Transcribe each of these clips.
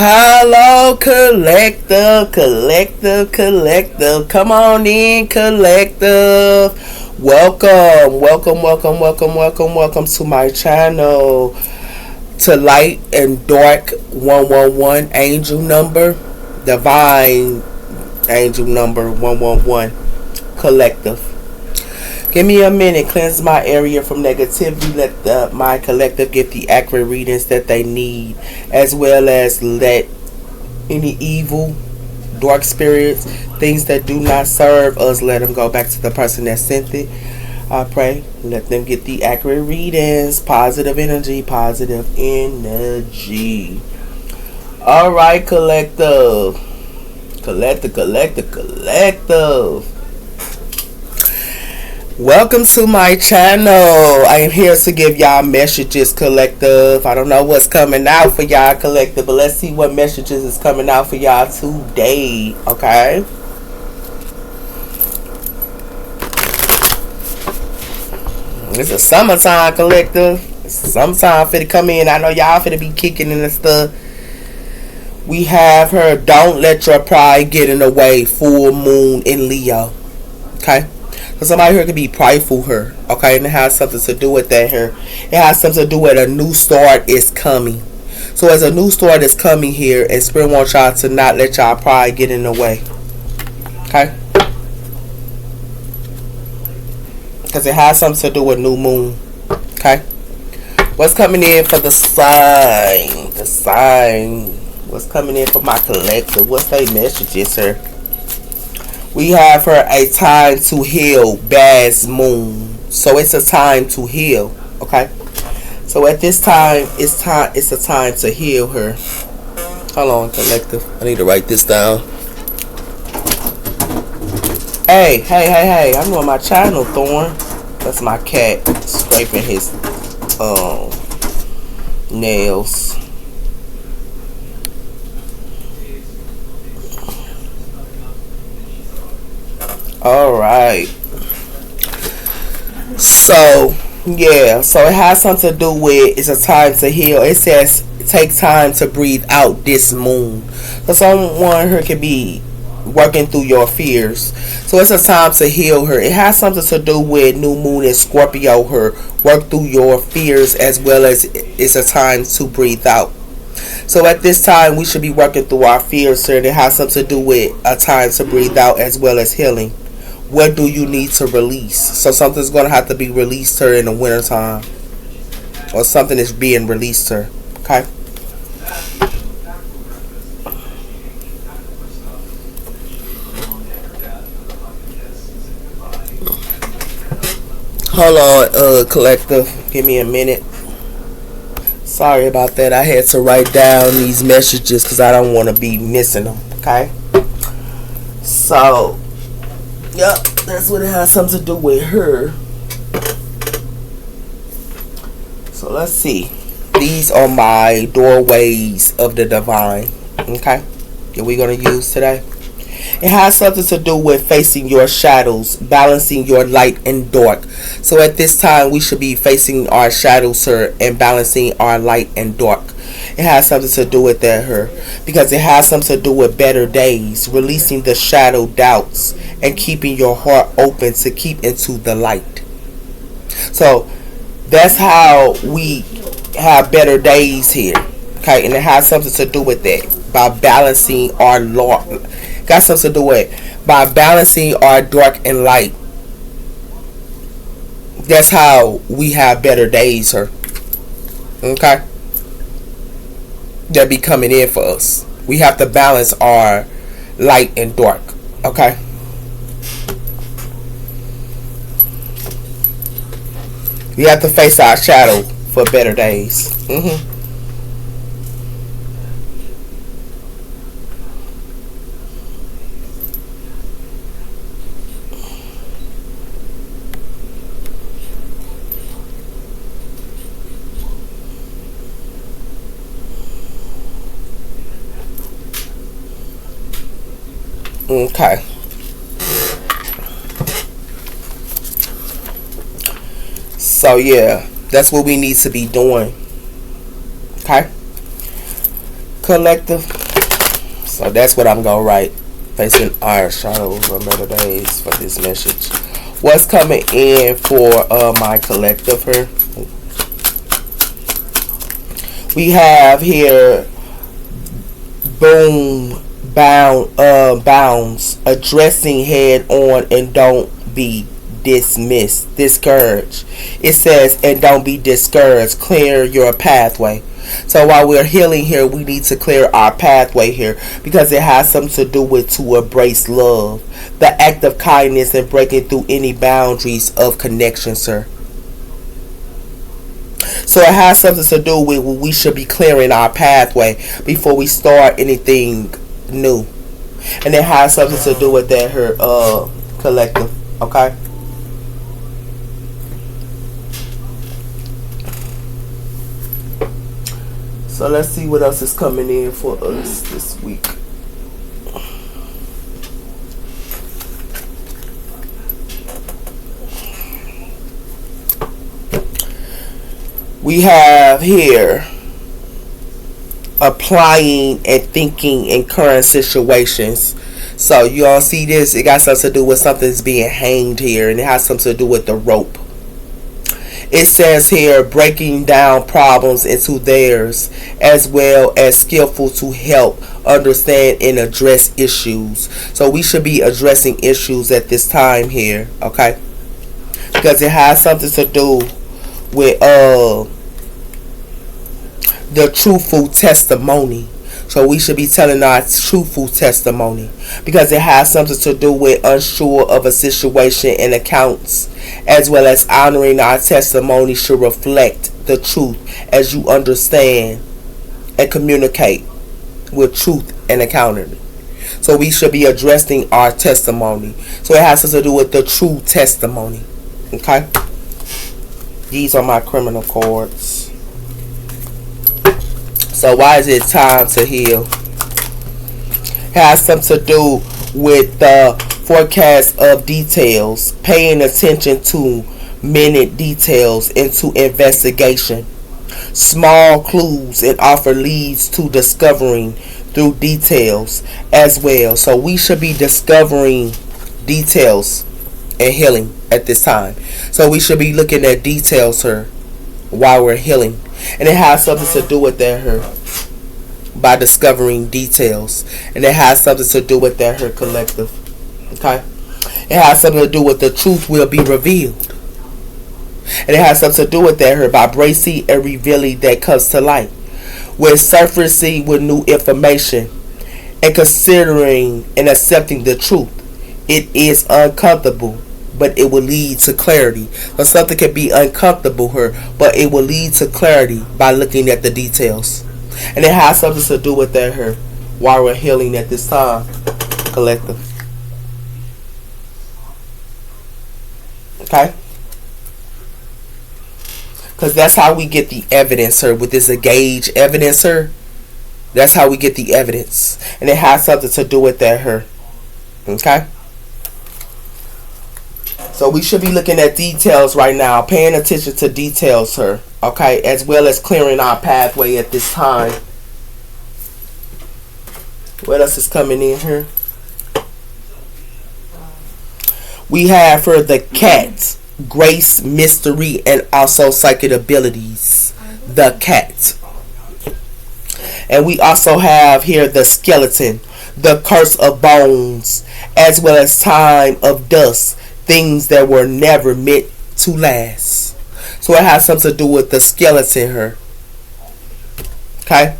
Hello, collective, collective, collective. Come on in, collective. Welcome to my channel. To Light and Dark 111 angel number, divine angel number 111 collective. Give me a minute, cleanse my area from negativity. Let my collective get the accurate readings that they need, as well as let any evil, dark spirits, things that do not serve us, let them go back to the person that sent it. I pray, let them get the accurate readings. Positive energy, positive energy. Alright, collective. Collective. Welcome to my channel. I am here to give y'all messages, collective. I don't know what's coming out for y'all, collective, but let's see what messages is coming out for y'all today, okay? It's a summertime, collective. It's summertime finna come in. I know y'all finna be kicking in and stuff. We have her, don't let your pride get in the way, full moon in Leo, okay? So somebody here could be prideful here, okay? And it has something to do with that here. It has something to do with a new start is coming. So as a new start is coming here, and Spirit wants y'all to not let y'all pride get in the way, okay? Because it has something to do with new moon, okay? What's coming in for the sign? The sign. What's coming in for my collective? What's their messages here? We have her a time to heal, Baz Moon. So it's a time to heal, okay? So at this time, it's a time to heal her. Hold on, collective. I need to write this down. Hey. I'm on my channel, Thorn. That's my cat scraping his nails. Alright. So, yeah. So it has something to do with it's a time to heal. It says take time to breathe out this moon. So someone here could be working through your fears. So it's a time to heal her. It has something to do with new moon and Scorpio her. Work through your fears, as well as it's a time to breathe out. So at this time, we should be working through our fears, sir. It has something to do with a time to breathe out, as well as healing. What do you need to release? So something's going to have to be released, sir, in the winter time. Or something is being released, sir. Okay? Hold on, collective. Give me a minute. Sorry about that. I had to write down these messages because I don't want to be missing them. Okay? So, yep, that's what it has something to do with her. So let's see. These are my doorways of the divine. Okay? That we're going to use today. It has something to do with facing your shadows, balancing your light and dark. So at this time, we should be facing our shadows, sir, and balancing our light and dark. It has something to do with that, her, because it has something to do with better days, releasing the shadow doubts, and keeping your heart open to keep into the light. So that's how we have better days here, okay? And it has something to do with that by balancing our Lord. Got something to do with by balancing our dark and light. That's how we have better days, sir. Okay? They'll be coming in for us. We have to balance our light and dark. Okay? We have to face our shadow for better days. Okay. So yeah, that's what we need to be doing. Okay. collective. So that's what I'm gonna write. Facing our shadows or better days for this message. What's coming in for my collective here? We have here boom bounds, addressing head on and don't be discouraged. It says, and don't be discouraged, clear your pathway. So while we're healing here, we need to clear our pathway here because it has something to do with to embrace love, the act of kindness, and breaking through any boundaries of connection, sir. So it has something to do with we should be clearing our pathway before we start anything new. And it has something to do with that her collective. Okay? So let's see what else is coming in for us this week. We have here applying and thinking in current situations. So you all see this, it got something to do with something's being hanged here, and it has something to do with the rope. It says here breaking down problems into theirs, as well as skillful to help understand and address issues. So we should be addressing issues at this time here, okay? Because it has something to do with the truthful testimony. So we should be telling our truthful testimony because it has something to do with unsure of a situation and accounts, as well as honoring our testimony should reflect the truth as you understand and communicate with truth and accountability. So we should be addressing our testimony. So it has something to do with the true testimony. Okay? These are my criminal cards. So why is it time to heal? It has something to do with the forecast of details, paying attention to minute details into investigation, small clues, and offer leads to discovering through details as well. So we should be discovering details and healing at this time. So we should be looking at details here while we're healing. And it has something to do with that her by discovering details. And it has something to do with that her collective. Okay? It has something to do with the truth will be revealed. And it has something to do with that her by bracing and revealing that comes to light. With surfacing with new information and considering and accepting the truth. It is uncomfortable, but it will lead to clarity. So something can be uncomfortable here, but it will lead to clarity by looking at the details. And it has something to do with that here while we're healing at this time, collective. Okay? Because that's how we get the evidence here. With this engaged evidence here, that's how we get the evidence. And it has something to do with that here. Okay? So we should be looking at details right now, paying attention to details here, okay, as well as clearing our pathway at this time. What else is coming in here? We have for the cat, grace, mystery, and also psychic abilities. The cat. And we also have here the skeleton, the curse of bones, as well as time of dust. Things that were never meant to last. So it has something to do with the skeleton here. Okay?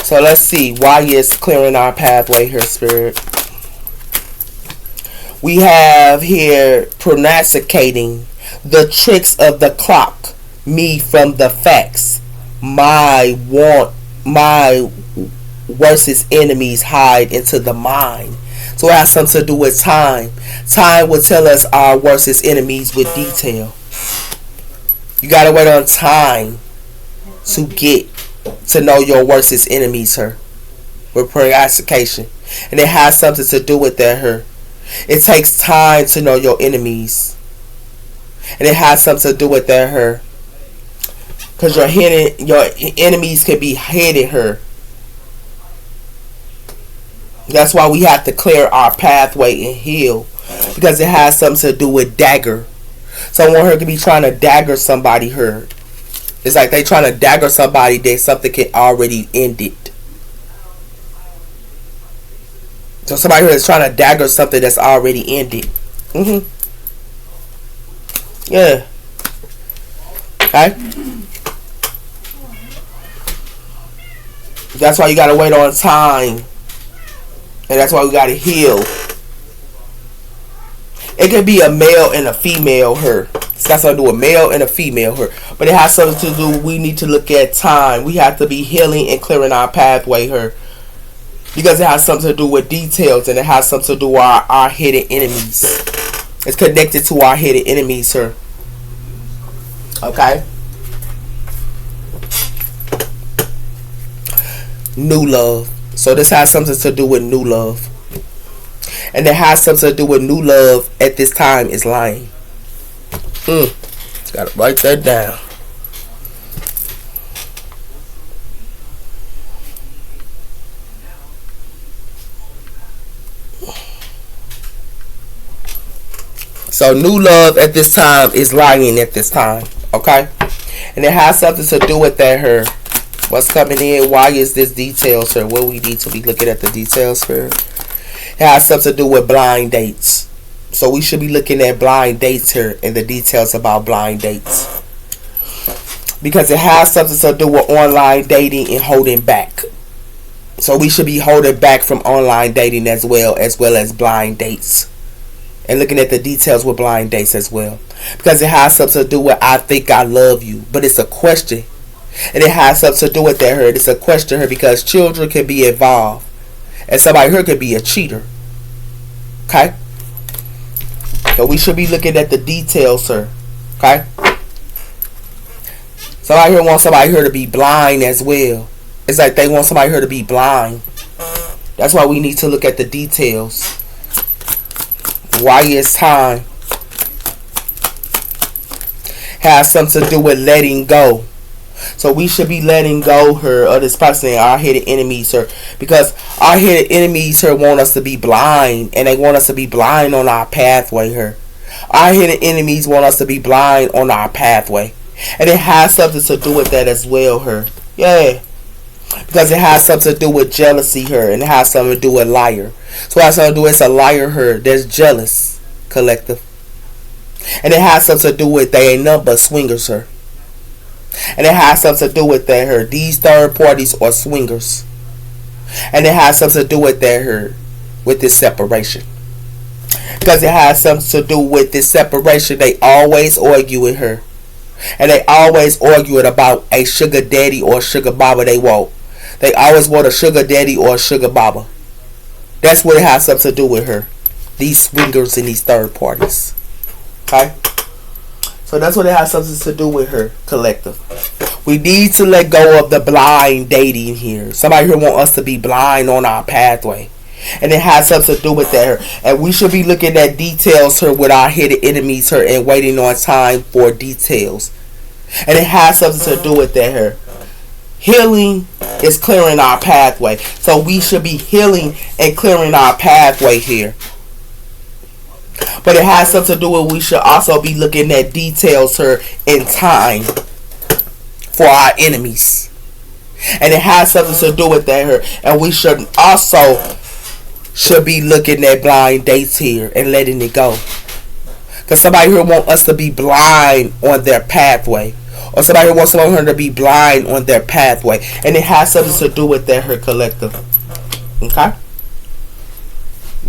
So let's see why it's clearing our pathway here, Spirit. We have here prognosticating the tricks of the clock, me from the facts. My worst enemies hide into the mind. So it has something to do with time. Time will tell us our worst enemies with detail. You gotta wait on time to get to know your worst enemies here. With prognostication. And it has something to do with that here. It takes time to know your enemies. And it has something to do with that here. Because your enemies can be hitting her. That's why we have to clear our pathway and heal. Because it has something to do with dagger. Someone her could be trying to dagger somebody her. It's like they trying to dagger somebody that something can already end it. So somebody here is trying to dagger something that's already ended. Yeah. Okay. That's why you gotta wait on time. And that's why we gotta heal. It could be a male and a female her. It's got something to do with a male and a female her. But it has something to do, we need to look at time. We have to be healing and clearing our pathway her. Because it has something to do with details. And it has something to do with our hidden enemies. It's connected to our hidden enemies her. Okay. New love. So this has something to do with new love. And it has something to do with new love at this time is lying. Gotta write that down. So new love at this time is lying at this time. Okay? And it has something to do with that her. What's coming in? Why is this details here? What we need to be looking at the details for? It has something to do with blind dates. So we should be looking at blind dates here and the details about blind dates. Because it has something to do with online dating and holding back. So we should be holding back from online dating as well as blind dates. And looking at the details with blind dates as well. Because it has something to do with I think I love you. But it's a question. And it has something to do with that her. It's a question here because children can be involved. And somebody here could be a cheater. Okay? So we should be looking at the details, sir. Okay? Somebody here wants somebody here to be blind as well. It's like they want somebody here to be blind. That's why we need to look at the details. Why it's time. Has something to do with letting go. So we should be letting go her of this person, our hidden enemies her, because our hidden enemies her want us to be blind, and they want us to be blind on our pathway her. Our hidden enemies want us to be blind on our pathway, and it has something to do with that as well her. Yeah, because it has something to do with jealousy her, and it has something to do with liar. So it has something to do with it's a liar her that's jealous collective, and it has something to do with they ain't nothing but swingers her. And it has something to do with that her. These third parties are swingers. And it has something to do with that her. With this separation. Because it has something to do with this separation. They always argue with her. And they always argue it about a sugar daddy or a sugar baba they want. They always want a sugar daddy or a sugar baba. That's what it has something to do with her. These swingers and these third parties. Okay? So that's what it has something to do with her, collective. We need to let go of the blind dating here. Somebody here want us to be blind on our pathway. And it has something to do with that her. And we should be looking at details here with our hidden enemies here and waiting on time for details. And it has something to do with that here. Healing is clearing our pathway. So we should be healing and clearing our pathway here. But it has something to do with we should also be looking at details here in time for our enemies. And it has something to do with that here. And we should also be looking at blind dates here and letting it go. Because somebody here want us to be blind on their pathway. Or somebody here wants someone here to be blind on their pathway. And it has something to do with that here collective. Okay?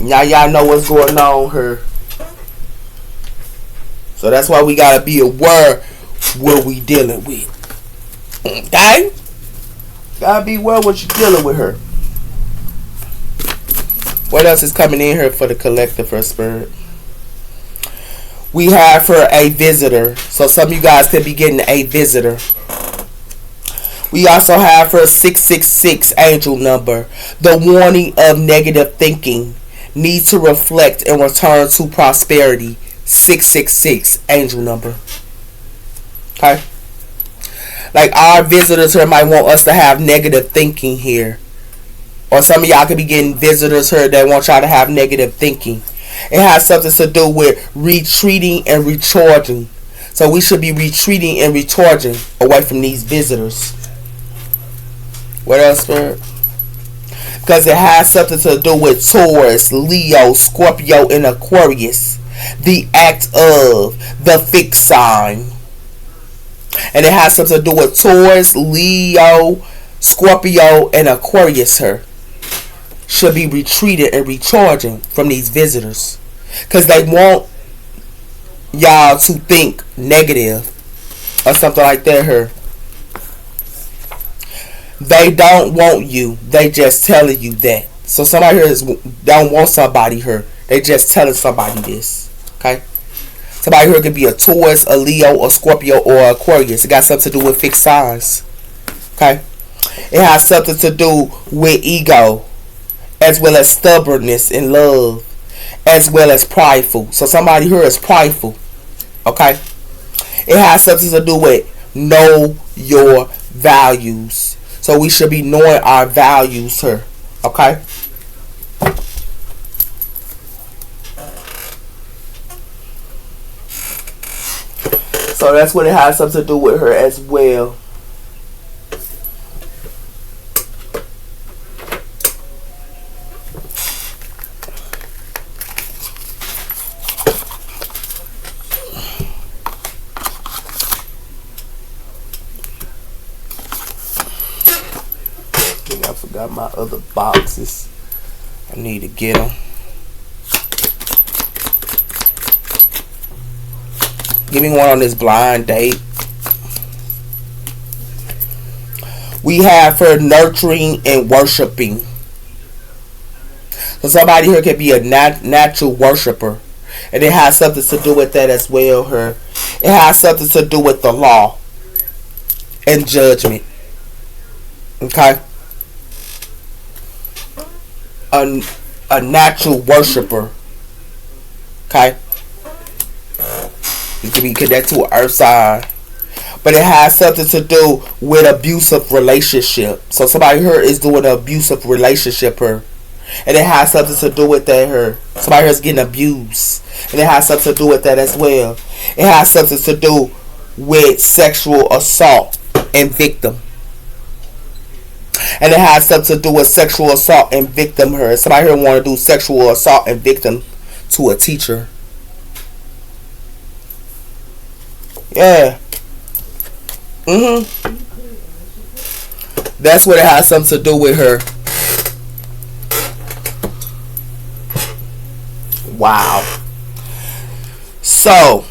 Now y'all know what's going on here. So that's why we gotta be aware what we dealing with. Okay? Gotta be aware what you're dealing with her. What else is coming in here for the collective for spirit? We have for a visitor. So some of you guys could be getting a visitor. We also have for 666 angel number. The warning of negative thinking. Need to reflect and return to prosperity. 666 angel number. Okay. Like our visitors here might want us to have negative thinking here. Or some of y'all could be getting visitors here that want y'all to have negative thinking. It has something to do with retreating and recharging. So we should be retreating and recharging away from these visitors. What else, Spirit? Because it has something to do with Taurus, Leo, Scorpio, and Aquarius. The act of the fixed sign. And it has something to do with Taurus, Leo, Scorpio, and Aquarius here. Should be retreated and recharging from these visitors. Because they want y'all to think negative or something like that here. They don't want you. They just telling you that. So somebody here don't want somebody here. They just telling somebody this. Okay? Somebody here could be a Taurus, a Leo, a Scorpio, or Aquarius. It got something to do with fixed signs. Okay? It has something to do with ego, as well as stubbornness in love, as well as prideful. So somebody here is prideful. Okay? It has something to do with know your values. So we should be knowing our values here. Okay? So that's what it has something to do with her as well. I forgot my other boxes. I need to get them. Give me one on this blind date. We have her nurturing and worshiping. So somebody here could be a natural worshiper. And it has something to do with that as well. Her. It has something to do with the law and judgment. Okay? A natural worshiper. Okay? It can be connected to earth sign. But it has something to do with abusive relationship. So somebody here is doing an abusive relationship here. And it has something to do with that here. Somebody here is getting abused. And it has something to do with that as well. It has something to do with sexual assault and victim. And it has something to do with sexual assault and victim here. Somebody here want to do sexual assault and victim to a teacher. Yeah. That's what it has something to do with her. Wow. So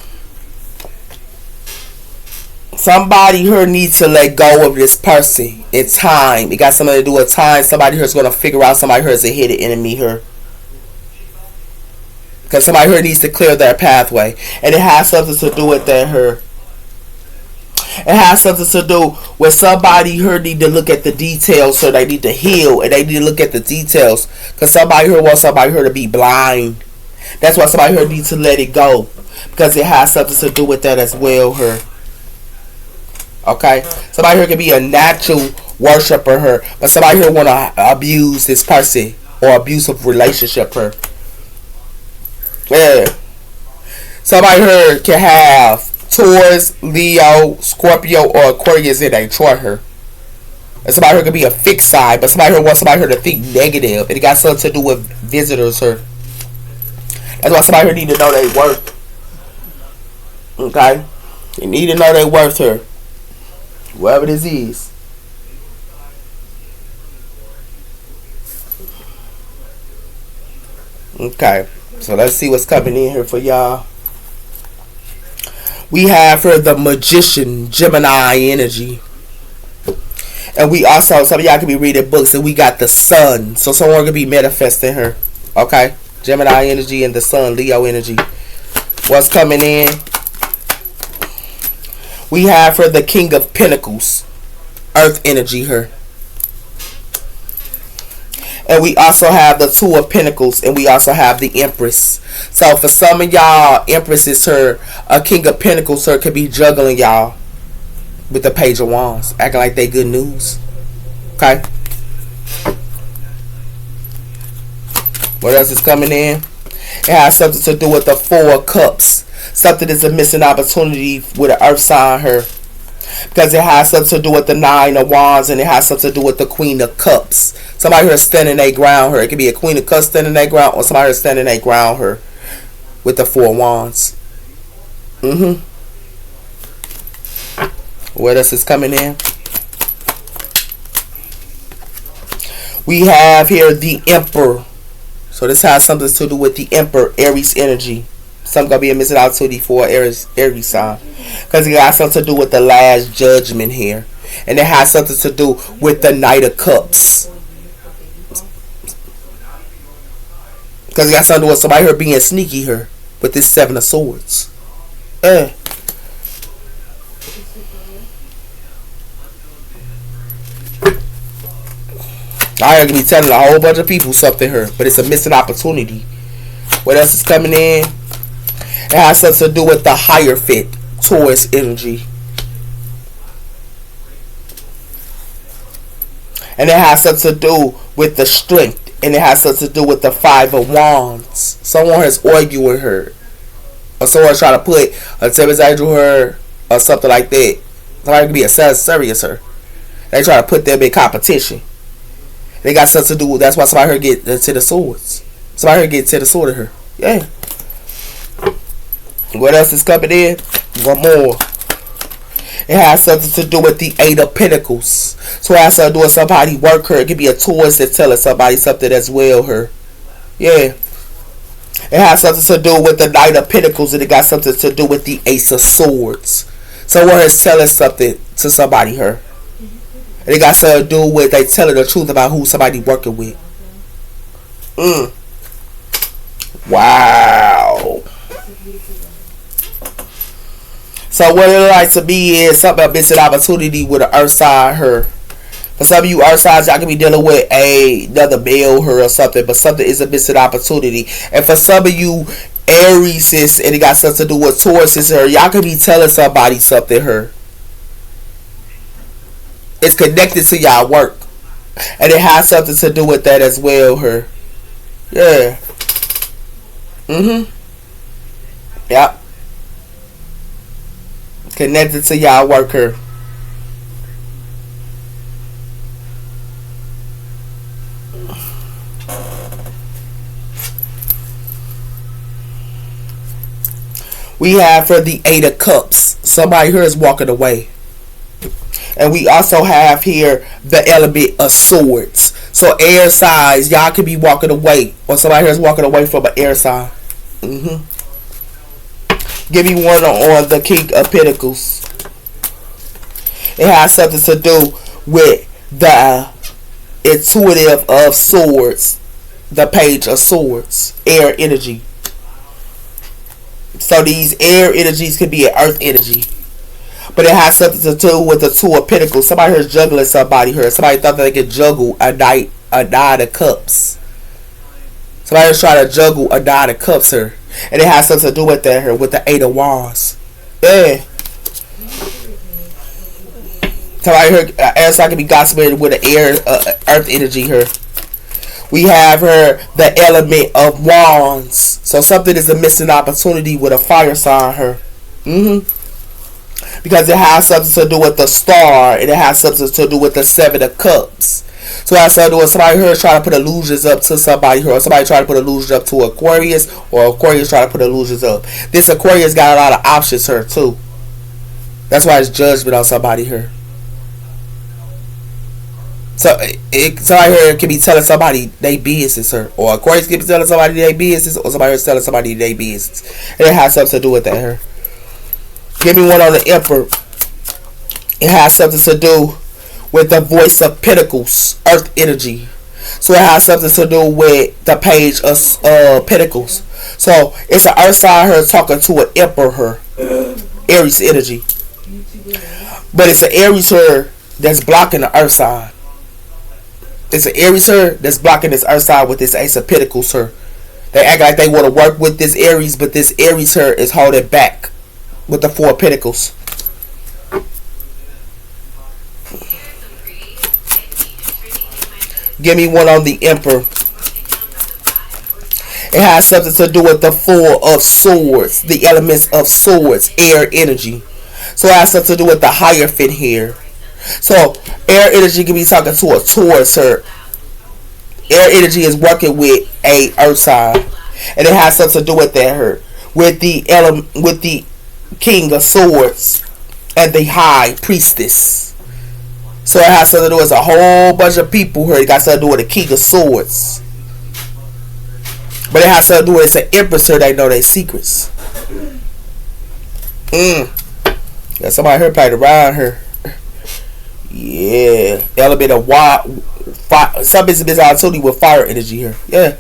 somebody here needs to let go of this person. It's time. It got something to do with time. Somebody here is going to figure out somebody here is a hidden enemy here. Because somebody here needs to clear their pathway. And it has something to do with that here. It has something to do with somebody here need to look at the details. So they need to heal. And they need to look at the details. Because somebody here wants somebody here to be blind. That's why somebody here needs to let it go. Because it has something to do with that as well here. Okay? Somebody here can be a natural worshiper here. But somebody here want to abuse this person. Or abusive relationship here. Yeah. Somebody here can have Taurus, Leo, Scorpio, or Aquarius in a chart here. And somebody here could be a fixed side, but somebody here wants somebody here to think negative. And it got something to do with visitors here. That's why somebody here need to know their worth. Okay? You need to know their worth here. Whatever this is. Okay. So let's see what's coming in here for y'all. We have for the Magician, Gemini energy. And we also, some of y'all could be reading books, and we got the Sun. So someone could be manifesting her. Okay? Gemini energy and the Sun, Leo energy. What's coming in? We have for the King of Pentacles, Earth energy here. And we also have the Two of Pentacles. And we also have the Empress. So for some of y'all, Empress is her. A King of Pentacles her could be juggling y'all. with the Page of Wands, acting like they good news. Okay. What else is coming in? It has something to do with the Four of Cups. Something is a missing opportunity with an earth sign here. Because it has something to do with the Nine of Wands, and it has something to do with the Queen of Cups. Somebody here standing their ground here. It could be a Queen of Cups standing their ground, or somebody here standing their ground here with the Four of Wands. What else is coming in? We have here the Emperor. So this has something to do with the Emperor, Aries energy. Something gonna be a missing opportunity for Aries sign, because it got something to do with the Last Judgment here, and it has something to do with the Knight of Cups, because it got something to do with somebody here being sneaky here with this Seven of Swords. I could be telling a whole bunch of people something here, but it's a missing opportunity. What else is coming in? It has something to do with the Hierophant, Taurus energy. And it has something to do with the Strength. And it has something to do with the Five of Wands. Someone is arguing with her. Or someone's trying to put a Tebas Angel her, or something like that. Somebody could be a serious her. They try to put them in competition. They got something to do with, that's why somebody here get to the swords. Somebody here get to the sword of her. Yeah. What else is coming in? One more. It has something to do with the Eight of Pentacles. So it has something to do with somebody work her. It could be a Taurus that's telling somebody something as well her. Yeah. It has something to do with the Knight of Pentacles, and it got something to do with the Ace of Swords. Someone is telling something to somebody her. And it got something to do with they telling the truth about who somebody working with. Wow. So what it like to me is something, a missing opportunity with an earth sign her. For some of you earth signs, y'all can be dealing with another male her or something, but something is a missing opportunity. And for some of you Aries, and it got something to do with Taurus her, y'all can be telling somebody something her. It's connected to y'all work, and it has something to do with that as well her. Yeah. Yep. Connected to y'all worker. We have for the Eight of Cups. Somebody here is walking away. And we also have here the element of swords. So air signs, y'all could be walking away. Or somebody here is walking away from an air sign. Give me one on the King of Pentacles. It has something to do with the intuitive of swords. The Page of Swords. Air energy. So these air energies could be an earth energy. But it has something to do with the Two of Pentacles. Somebody here is juggling somebody here. Somebody thought that they could juggle a Nine of Cups. Somebody is trying to juggle a Nine of Cups here. And it has something to do with that here, with the Eight of Wands. Yeah. Somebody here, else I can be gossiping with the air, earth energy here. We have her, the element of Wands. So something is a missing opportunity with a fire sign here. Because it has something to do with the Star, and it has something to do with the Seven of Cups. So it has something to do with somebody here trying to put illusions up to somebody here, or somebody trying to put illusions up to Aquarius, or Aquarius trying to put illusions up. This Aquarius got a lot of options here too. That's why it's judgment on somebody here. So somebody here can be telling somebody they business here, or Aquarius can be telling somebody they business, or somebody is telling somebody they business. And it has something to do with that here. Give me one on the Emperor. It has something to do with the Voice of Pentacles, earth energy. So it has something to do with the Page of Pentacles. So it's an earth sign here talking to an Emperor, Aries energy. But it's an Aries here that's blocking the earth sign. It's an Aries here that's blocking this earth sign with this Ace of Pentacles here. They act like they want to work with this Aries, but this Aries here is holding back with the Four of Pentacles. Give me one on the Emperor. It has something to do with the Four of Swords, the elements of swords, air energy. So it has something to do with the Hierophant here. So air energy can be talking to a Taurus. Her air energy is working with a earth sign, and it has something to do with that. Her with the King of Swords and the High Priestess. So it has something to do with a whole bunch of people here. It got something to do with the King of Swords. But it has something to do with it's an empress here. They know their secrets. Yeah, somebody here played around her. Yeah. Element of fire. Some business opportunity with fire energy here. Yeah.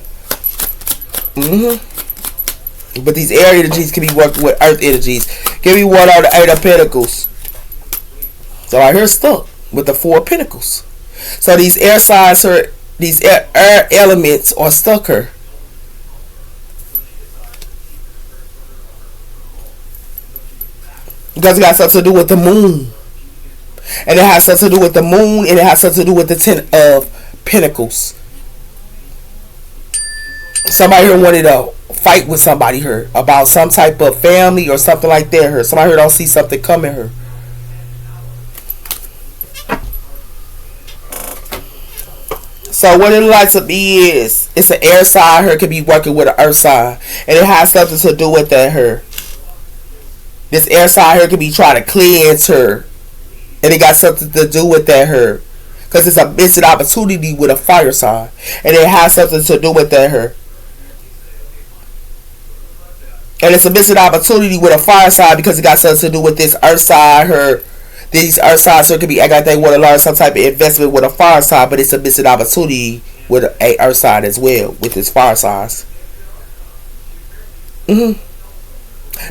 But these air energies can be working with earth energies. Give me one on the Eight of Pentacles. So I here stuck with the Four of Pentacles. So these air signs are, these air elements are stuck here. Because it got something to do with the moon. And it has something to do with the moon, and it has something to do with the Ten of Pentacles. Somebody here wanted to fight with somebody here about some type of family or something like that here. Somebody here don't see something coming here. So what it likes to be is, it's an air sign here, could be working with an earth sign. And it has something to do with that here. This air sign here could be trying to cleanse her. And it got something to do with that here. Because it's a missing opportunity with a fire sign. And it has something to do with that here. And it's a missing opportunity with a fire sign because it got something to do with this earth sign here. These earth signs here could be acting like they want to learn some type of investment with a fire sign. But it's a missing opportunity with a earth sign as well. With this fire signs.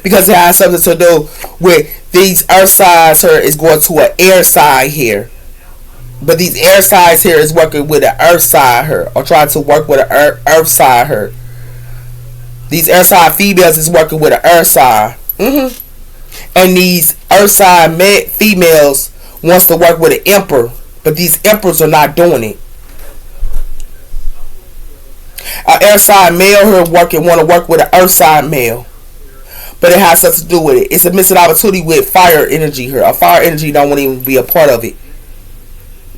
Because it has something to do with these earth signs here is going to an air sign here. But these air signs here is working with an earth sign here. Or trying to work with an earth sign here. These earth sign females is working with an earth sign. And these earth sign females wants to work with an emperor. But these emperors are not doing it. An earth sign male here want to work with an earth sign male. But it has something to do with it. It's a missing opportunity with fire energy here. A fire energy don't want to even be a part of it.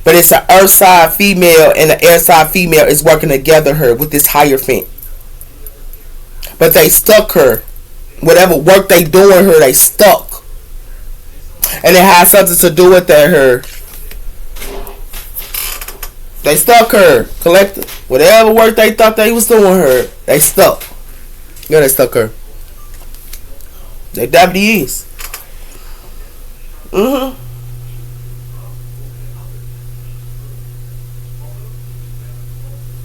But it's an earth side female and an air side female is working together here with this Hierophant. But they stuck her. Whatever work they doing her, they stuck. And it has something to do with that her. They stuck her. Collective. Whatever work they thought they was doing her, they stuck. Yeah, they stuck her. They definitely is.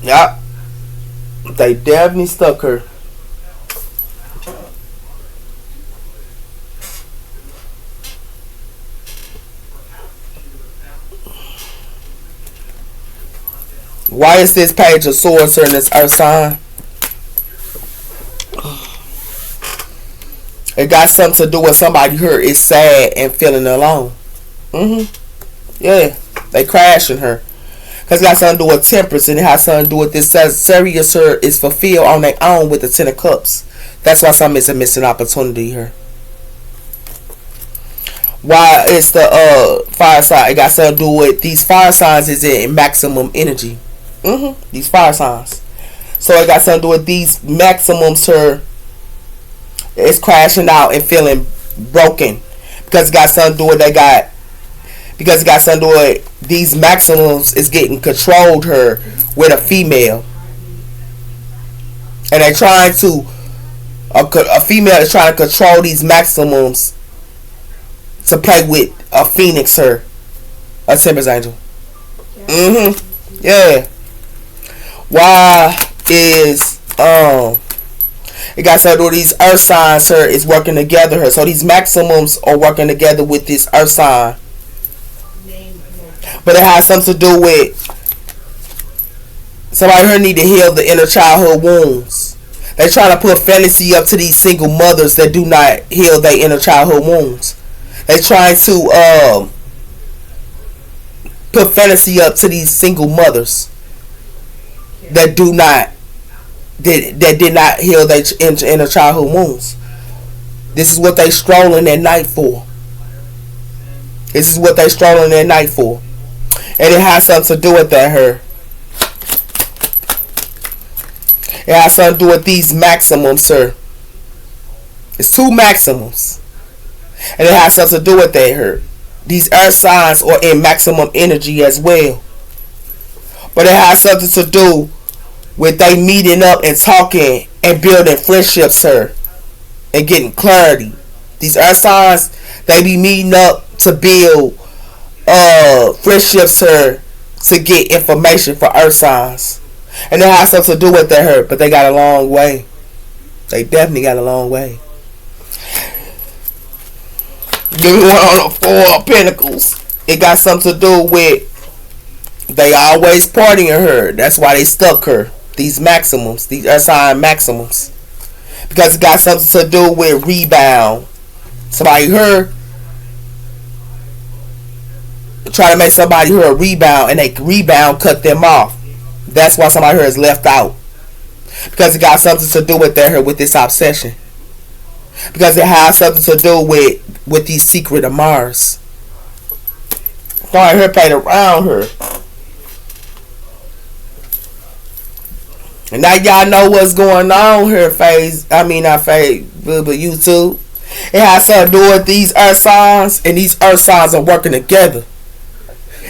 Yeah. They definitely stuck her. Why is this Page of Swords in this earth sign? It got something to do with somebody here is sad and feeling alone. Yeah. They crashing her. Because it got something to do with temperance. And it has something to do with this Sagittarius here is fulfilled on their own with the Ten of Cups. That's why some is a missing opportunity here. Why it's the fire sign. It got something to do with these fire signs is in maximum energy. These fire signs. So it got something to do with these maximums here. It's crashing out and feeling broken because it got something to do with because it got something to do with these maximums is getting controlled her with a female, and they're trying to a female is trying to control these maximums to play with a phoenix her, a Timber's angel. Yeah. Why is it got something to do with these earth signs here is working together here. So these maximums are working together with this earth sign. But it has something to do with somebody here need to heal the inner childhood wounds. They trying to put fantasy up to these single mothers that do not heal their inner childhood wounds. They trying to put fantasy up to these single mothers that do not that did not heal their inner childhood wounds. This is what they strolling at night for. This is what they strolling at night for. And it has something to do with that her. It has something to do with these maximums, sir. It's 2 maximums. And it has something to do with that her. These earth signs are in maximum energy as well. But it has something to do with they meeting up and talking and building friendships, sir. And getting clarity. These earth signs, they be meeting up to build friendships, sir, to get information for earth signs. And it has something to do with that hurt, but they got a long way. They definitely got a long way. Give me one on the 4 of Pentacles. It got something to do with they always partying her. That's why they stuck her. These maximums, these earth sign maximums. Because it got something to do with rebound. Somebody her try to make somebody her a rebound, and they rebound cut them off. That's why somebody here is left out. Because it got something to do with her with this obsession. Because it has something to do with these secret of Mars. Somebody here played around her. And now y'all know what's going on here, not Facebook, but YouTube. It has something to do with these earth signs, and these earth signs are working together.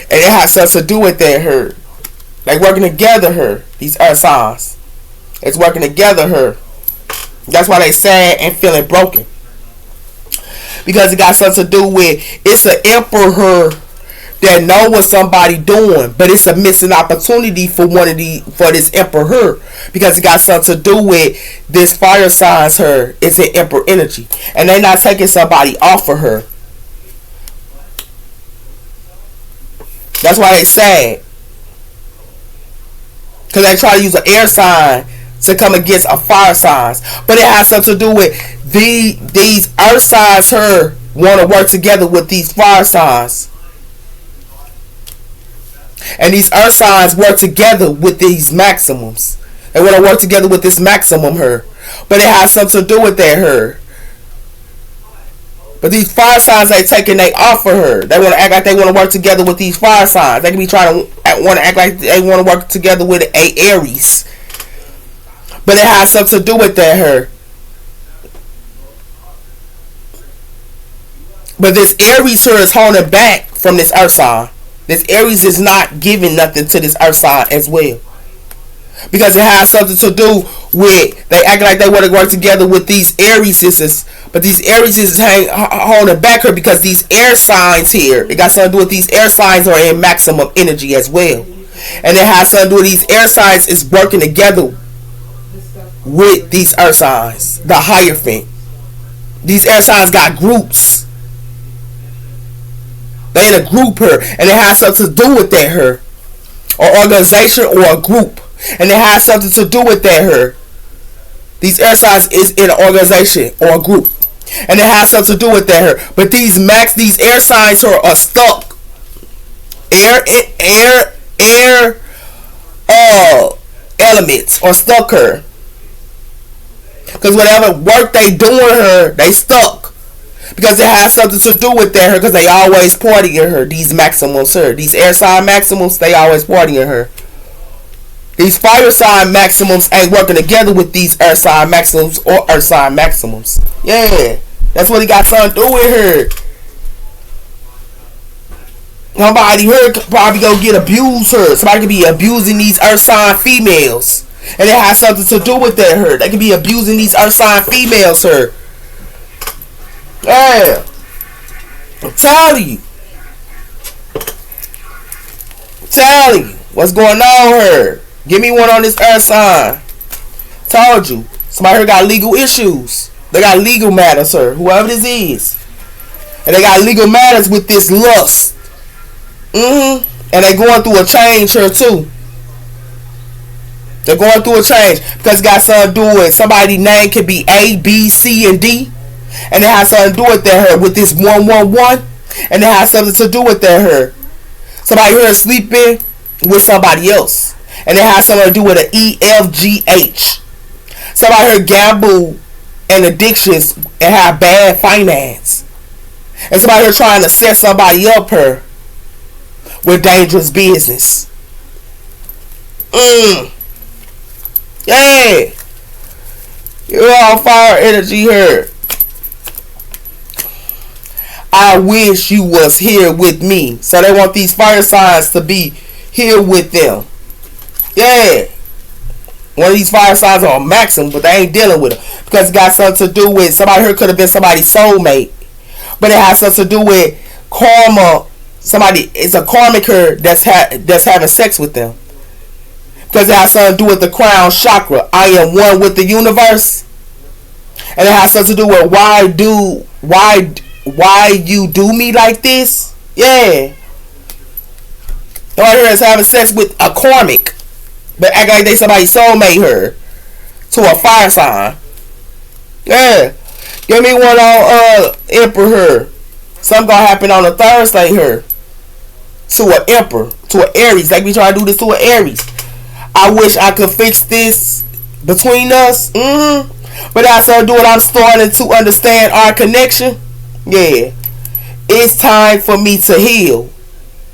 And it has something to do with that her. They working together her. These earth signs. It's working together her. That's why they sad and feeling broken. Because it got something to do with it's an emperor that know what somebody doing, but it's a missing opportunity for this emperor. Because it got something to do with this fire signs her. It's an emperor energy. And they not taking somebody off of her. That's why they sad. Because they try to use an air sign to come against a fire sign. But it has something to do with these earth signs her want to work together with these fire signs. And these earth signs work together with these maximums. They want to work together with this maximum her. But it has something to do with that her. But these fire signs they taking they off of her. They want to act like they want to work together with these fire signs. They can be trying to want to act like they want to work together with a Aries. But it has something to do with that her. But this Aries her is holding back from this earth sign. This Aries is not giving nothing to this earth sign as well. Because it has something to do with they act like they want to work together with these Aries sisters, but these Aries is holding back her because these air signs here, it got something to do with these air signs are in maximum energy as well. And it has something to do with these air signs is working together with these earth signs, the Hierophant. These air signs got groups. They in a group her, and it has something to do with that her, or organization or a group. And it has something to do with that her. These air signs is in an organization or a group. And it has something to do with that her. But these air signs are stuck. Air elements are stuck her. Because whatever work they doing her, they stuck. Because it has something to do with that her. Because they always partying her. These maximums her. These air sign maximums, they always partying her. These fire sign maximums ain't working together with these earth sign maximums or earth sign maximums. Yeah, that's what he got something to do with her. Somebody here could probably go get abused her. Somebody could be abusing these earth sign females. And it has something to do with that her. They could be abusing these earth sign females her. Yeah. I'm telling you. What's going on here? Give me one on this earth sign. Told you. Somebody here got legal issues. They got legal matters, sir. Whoever this is. And they got legal matters with this lust. And they going through a change here too. They're going through a change. Because it got something to do with somebody's name could be A, B, C, and D. And it has something to do with that her. With this 111. And it has something to do with that her. Somebody here is sleeping with somebody else. And it has something to do with an EFGH. Somebody heard gamble and addictions and have bad finance. And somebody here trying to set somebody up here with dangerous business. Yeah. You're on fire energy here. I wish you was here with me. So they want these fire signs to be here with them. Yeah. One of these fire signs are maximum, but they ain't dealing with them. Because it got something to do with, somebody here could have been somebody's soulmate. But it has something to do with karma. Somebody, it's a karmic here that's having sex with them. Because it has something to do with the crown chakra. I am one with the universe. And it has something to do with why you do me like this. Yeah. Right here is having sex with a karmic. But act like they somebody's soulmate her. To a fire sign. Yeah. Give me one on Emperor here. Something gonna happen on a Thursday here. To an Emperor. To an Aries. Like we try to do this to an Aries. I wish I could fix this between us. But that's how I do it. I'm starting to understand our connection. Yeah. It's time for me to heal.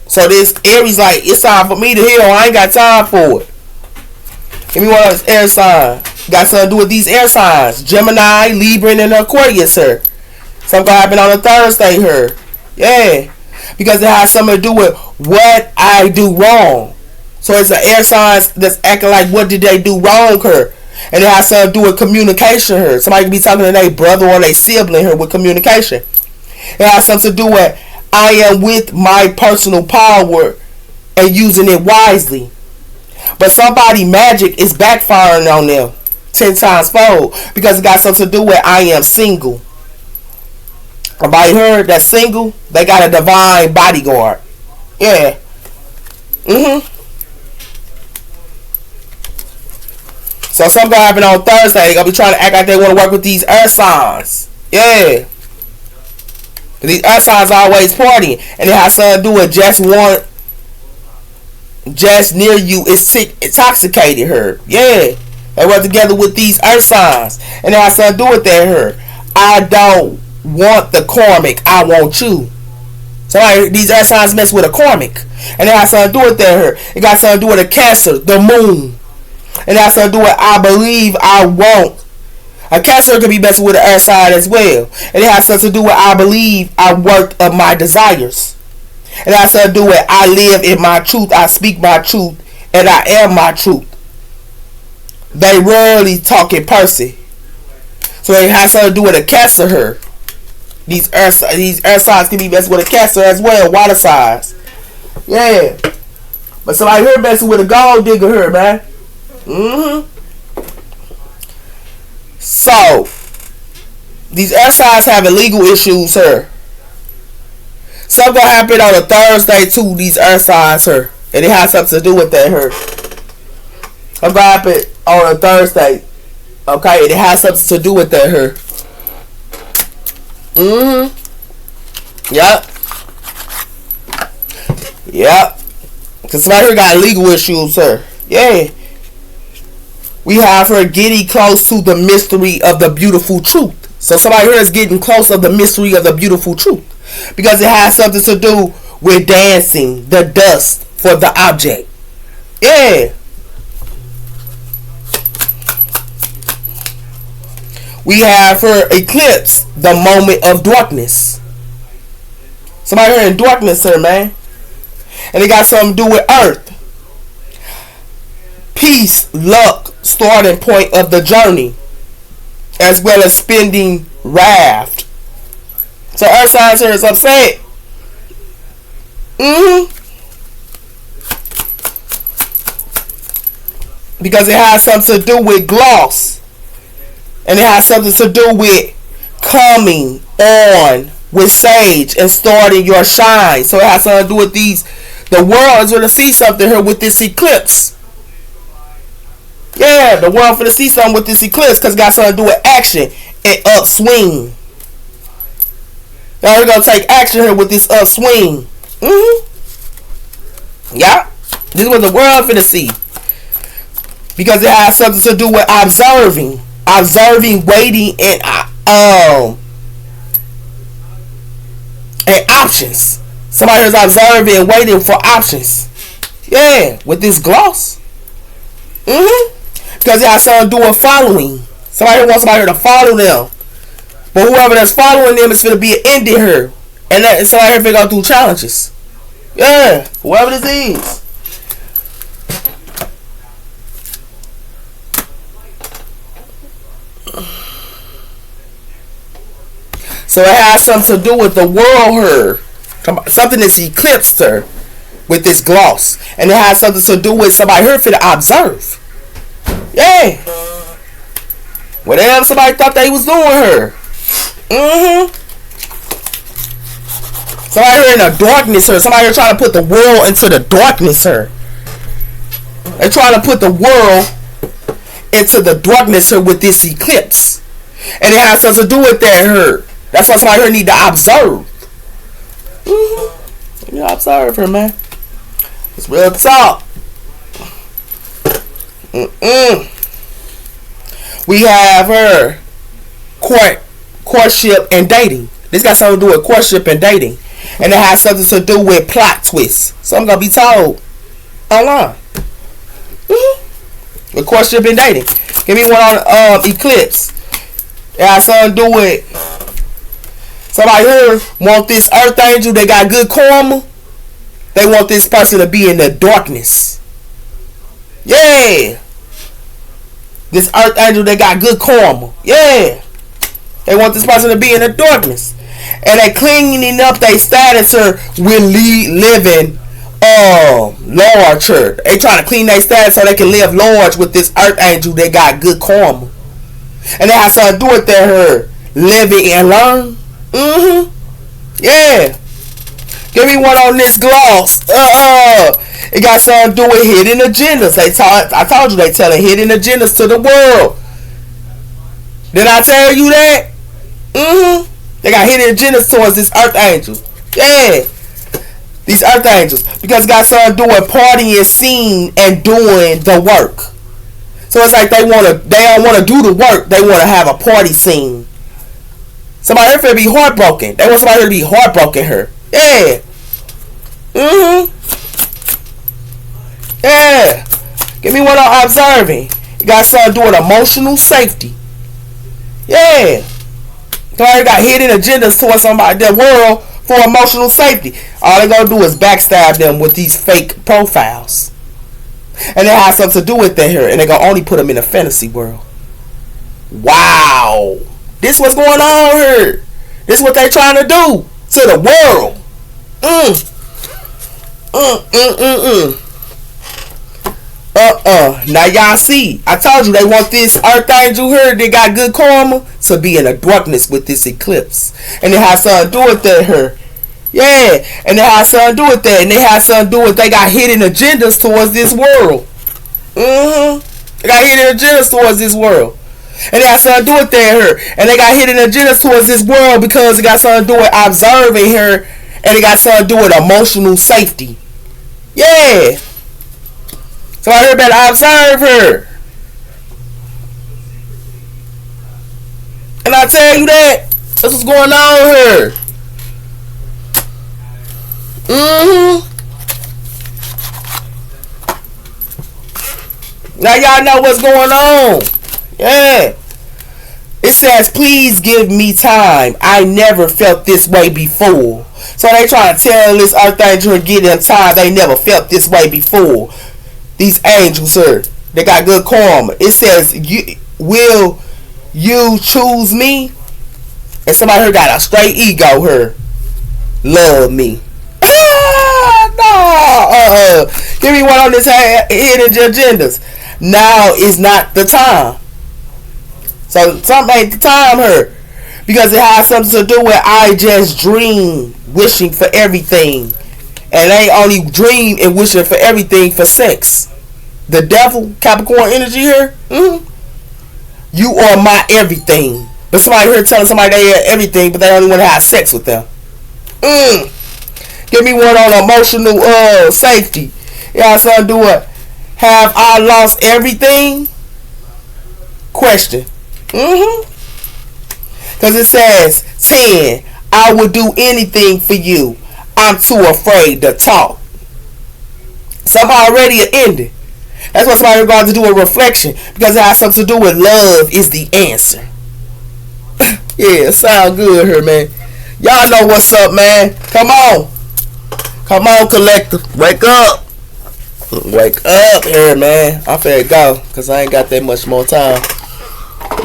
So this Aries like, it's time for me to heal. I ain't got time for it. Give me one of those air signs. Got something to do with these air signs. Gemini, Libra, and Aquarius here. Something gonna happen on a Thursday here. Yeah. Because it has something to do with what I do wrong. So it's an air sign that's acting like, what did they do wrong here? And it has something to do with communication here. Somebody can be talking to their brother or their sibling here with communication. It has something to do with, I am with my personal power and using it wisely. But somebody magic is backfiring on them 10 times fold. Because it got something to do with, I am single. Everybody heard that single? They got a divine bodyguard. Yeah. So something gonna happen on Thursday. They're gonna be trying to act like they want to work with these earth signs. Yeah. But these earth signs always partying. And it has something to do with just near you is sick, intoxicated her. Yeah. They work together with these earth signs. And it has something to do with that her. I don't want the karmic. I want you. So like, these earth signs mess with a karmic. And it has something to do with that her. It got something to do with a Cancer, the moon. And that's something to do with I believe I won't. A Cancer could be messing with the earth side as well. And it has something to do with I believe I worked of my desires. And it has something to do with I live in my truth. I speak my truth. And I am my truth. They rarely talk in person. So it has something to do with a Cancer here. These earth signs can be messing with a Cancer as well. Water signs. Yeah. But somebody here messing with a gold digger here, man. So these earth signs having legal issues here. Something gonna happen on a Thursday too. These earth signs here, and it has something to do with that here. Something gonna happen on a Thursday, okay, and it has something to do with that here. Yep. Cause somebody here got legal issues here. Yeah. We have her getting close to the mystery of the beautiful truth. So somebody here is getting close of the mystery of the beautiful truth. Because it has something to do with dancing, the dust for the object. Yeah. We have her eclipse, the moment of darkness. Somebody here in darkness here, man. And it got something to do with earth. Peace, luck, starting point of the journey, as well as spending raft. So earth signs here is upset. Because it has something to do with gloss, and it has something to do with coming on with sage and starting your shine. So it has something to do with these. The world is going to see something here with this eclipse. Yeah, the world finna see something with this eclipse because it got something to do with action and upswing. Now we're gonna take action here with this upswing. Yeah, this is what the world finna see. because it has something to do with observing, waiting, and options. Somebody who's observing and waiting for options. Yeah, with this gloss. Because it has something to do with following. Somebody who wants somebody to follow them. But whoever that's following them is going to be an end in her. And somebody here finna go through challenges. Yeah, whoever this is. So it has something to do with the world her. Something that's eclipsed her with this gloss. And it has something to do with somebody here finna observe. Yeah. Whatever somebody thought they was doing her. Somebody here in the darkness her. Somebody here trying to put the world into the darkness her. They're trying to put the world into the darkness her with this eclipse. And it has something to do with that her. That's why somebody here need to observe. You observe her, man. It's real talk. We have her courtship and dating. This got something to do with courtship and dating. And it has something to do with plot twists. So I'm going to be told online. With courtship and dating. Give me one on Eclipse. It has something to do with somebody here want this earth angel. They got good karma. They want this person to be in the darkness. Yeah. This earth angel, they got good karma. Yeah. They want this person to be in the darkness. And they cleaning up their status with living larger. They trying to clean their status so they can live large with this earth angel. They got good karma. And they have something to do with their living and learn. Yeah. Give me one on this gloss. It got something to do with hidden agendas. I told you they telling hidden agendas to the world. Did I tell you that? They got hidden agendas towards this earth angel. Yeah. These earth angels. Because it got something to do with partying, seeing, and doing the work. So it's like they don't want to do the work. They want to have a party scene. Somebody here finna be heartbroken. They want somebody here to be heartbroken her. Yeah. Yeah. Give me one on observing. You got something to do with emotional safety. Yeah. Somebody got hidden agendas towards somebody, the world, for emotional safety. All they gonna do is backstab them with these fake profiles. And it has something to do with that here. And they gonna only put them in a fantasy world. Wow. This what's going on here. This what they trying to do to the world. Now y'all see, I told you they want this earth angel here that got good karma to be in a darkness with this eclipse. And it has something to do with that here. Yeah, and it has something to do with that. And it has something to do with they got hidden agendas towards this world. They got hidden agendas towards this world. And it got something to do with that here. And they got hidden agendas towards this world because it got something to do with observing her. And it got something to do with emotional safety. Yeah. So I heard better observe her. And I tell you that. That's what's going on here. Now y'all know what's going on. Yeah. It says, please give me time. I never felt this way before. So they trying to tell this earth angel and get them time. They never felt this way before. These angels here, they got good karma. It says, will you choose me? And somebody here got a straight ego here. Love me. No. Give me one on this hidden agendas. Now is not the time. So something ain't the time here. Because it has something to do with I just dream wishing for everything. And they only dream and wishing for everything for sex. The devil, Capricorn energy here. You are my everything. But somebody here telling somebody they are everything, but they only want to have sex with them. Give me one on emotional safety. It has something to do with Have I lost everything? Question. Because it says 10. I would do anything for you. I'm too afraid to talk. Somehow already it ended. That's what somebody going to do a reflection, because it has something to do with love is the answer. Yeah, sound good here, man. Y'all know what's up, man. Come on. Come on, collector. Wake up. Wake up here, man. I'm finna go, because I ain't got that much more time.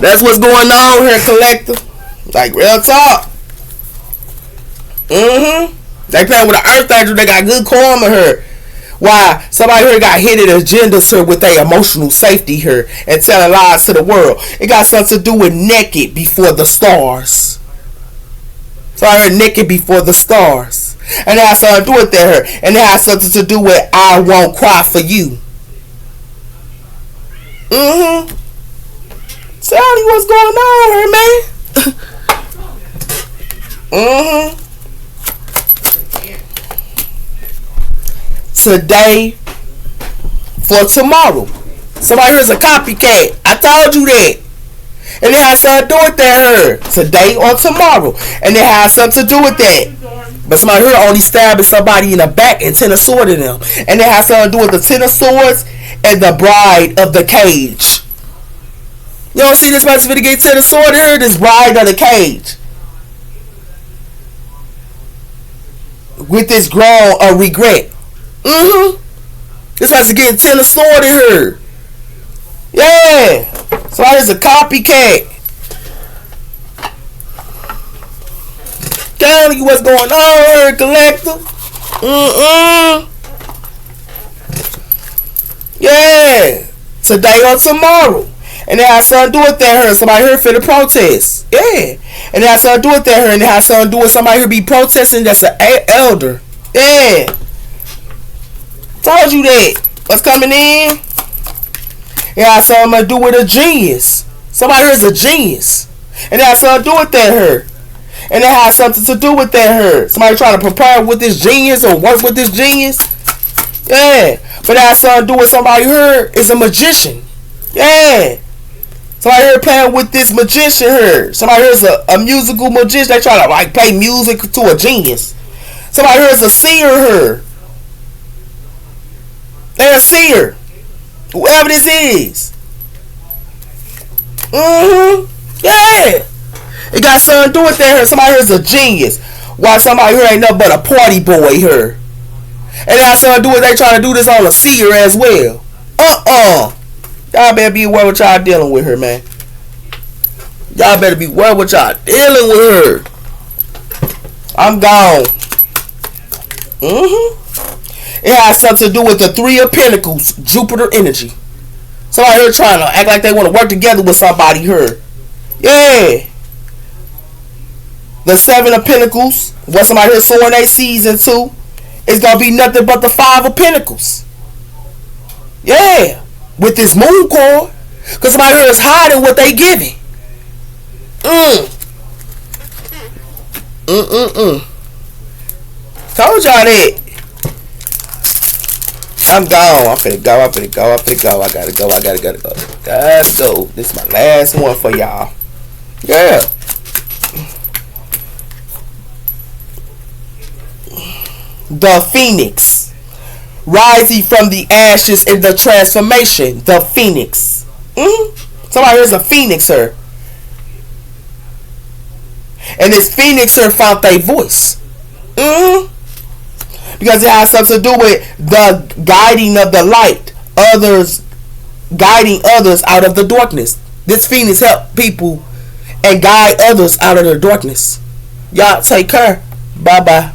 That's what's going on here, collector. Like, real talk. They playing with the Earth Angel. They got good karma here. Why? Somebody here got hidden agendas here with their emotional safety here and telling lies to the world. It got something to do with naked before the stars. So I heard naked before the stars. And it has something to do with that here. And it has something to do with I won't cry for you. Tell you what's going on here, man. Today for tomorrow. Somebody here's a copycat. I told you that. And it has something to do with that here. Today or tomorrow. And it has something to do with that. But somebody here only stabbing somebody in the back and 10 of swords in them. And it has something to do with the 10 of swords and the bride of the cage. You don't see this person finna get 10 of swords in here? This bride of the cage. With this groan of regret. This has to get 10 of sword in here. Yeah. So there's a copycat. Telling you what's going on here, collector. Yeah. Today or tomorrow. And it has something to do with that here. Somebody here for the protest. Yeah. And it has something to do with that here. And it has something to do with somebody here be protesting that's an elder. Yeah. Told you that. What's coming in? It has something to do with a genius. Somebody here is a genius. And it has something to do with that here. And it has something to do with that here. Somebody trying to prepare with this genius or work with this genius. Yeah. But it has something to do with somebody here is a magician. Yeah. Somebody here playing with this magician here. Somebody here is a musical magician. They try to like play music to a genius. Somebody here is a seer here. They're a seer. Whoever this is. Yeah. It got something to do with that here. Somebody here is a genius. While somebody here ain't nothing but a party boy here. And it has something to do with they trying to do this on a seer as well. Y'all better be aware what y'all dealing with her, man. Y'all better be aware what y'all dealing with her. I'm gone. It has something to do with the 3 of Pentacles, Jupiter energy. Somebody here trying to act like they want to work together with somebody here. Yeah. The 7 of Pentacles, what somebody here sowing their seeds into, is going to be nothing but the 5 of Pentacles. Yeah. With this moon card. Because somebody here is hiding what they giving. Told y'all that. I'm gone. I'm finna go. I gotta go. Gotta go. This is my last one for y'all. Yeah. The Phoenix. Rising from the ashes in the transformation. The Phoenix. Somebody here's a Phoenix here. And this Phoenix here found their voice. Because it has something to do with the guiding of the light. Others guiding others out of the darkness. This Phoenix help people and guide others out of the darkness. Y'all take care. Bye bye.